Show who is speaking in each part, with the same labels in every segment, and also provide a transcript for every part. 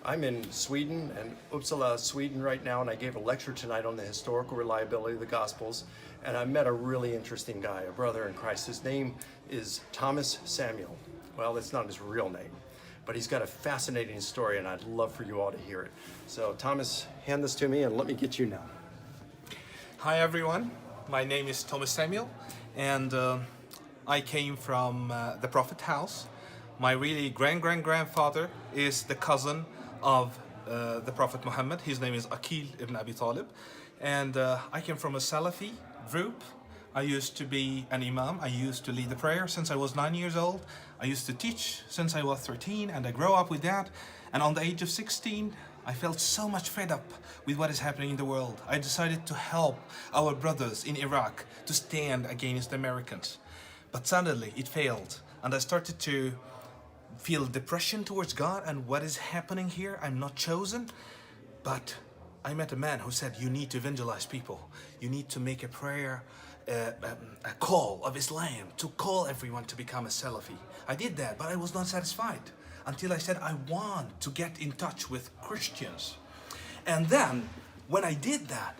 Speaker 1: I'm in Sweden and Uppsala, Sweden right now, and I gave a lecture tonight on the historical reliability of the Gospels. And I met a really interesting guy, a brother in Christ. His name is Thomas Samuel. Well, that's not his real name, but he's got a fascinating story, and I'd love for you all to hear it. So Thomas, hand this to me and let me get you now.
Speaker 2: Hi everyone, my name is Thomas Samuel, and I came from the Prophet house. My really grandfather is the cousin of the Prophet Muhammad. His name is Aqil ibn Abi Talib, and I came from a Salafi group. I used to be an imam. I used to lead the prayer since I was 9 years old. I used to teach since I was 13, and I grew up with that. And on the age of 16, I felt so much fed up with what is happening in the world. I decided to help our brothers in Iraq to stand against the Americans. But suddenly it failed, and I started to feel depression towards God and what is happening here. I'm not chosen. But I met a man who said, you need to evangelize people. You need to make a prayer, a call of Islam, to call everyone to become a Salafi. I did that, but I was not satisfied until I said, I want to get in touch with Christians. And then when I did that,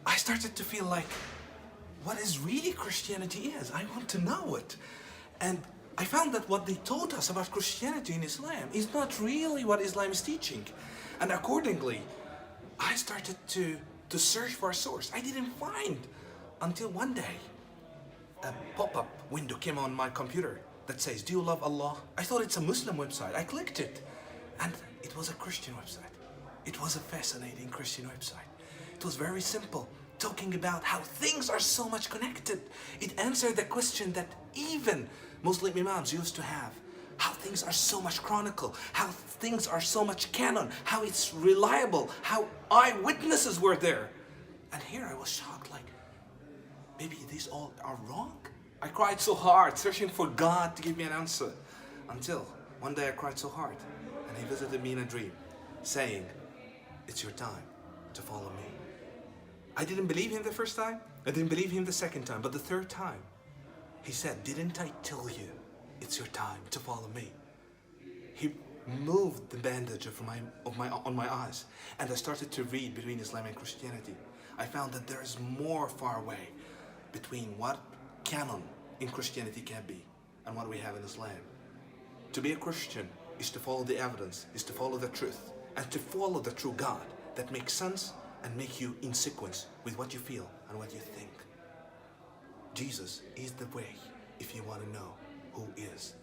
Speaker 2: I started to feel like, what is really Christianity is? I want to know it. And I found that what they taught us about Christianity in Islam is not really what Islam is teaching. And accordingly, I started to search for a source. I didn't find until one day a pop-up window came on my computer that says, do you love Allah? I thought it's a Muslim website. I clicked it, and it was a Christian website. It was a fascinating Christian website. It was very simple, talking about how things are so much connected. It answered the question that even Muslim imams used to have. How things are so much chronicle, how things are so much canon, how it's reliable, how eyewitnesses were there. And here I was shocked, like, maybe these all are wrong? I cried so hard, searching for God to give me an answer. Until one day I cried so hard, and he visited me in a dream, saying, it's your time to follow me. I didn't believe him the first time, I didn't believe him the second time, but the third time, he said, didn't I tell you it's your time to follow me? He moved the bandage on my eyes, and I started to read between Islam and Christianity. I found that there is more far away between what canon in Christianity can be and what we have in Islam. To be a Christian is to follow the evidence, is to follow the truth, and to follow the true God that makes sense and make you in sequence with what you feel and what you think. Jesus is the way if you want to know who is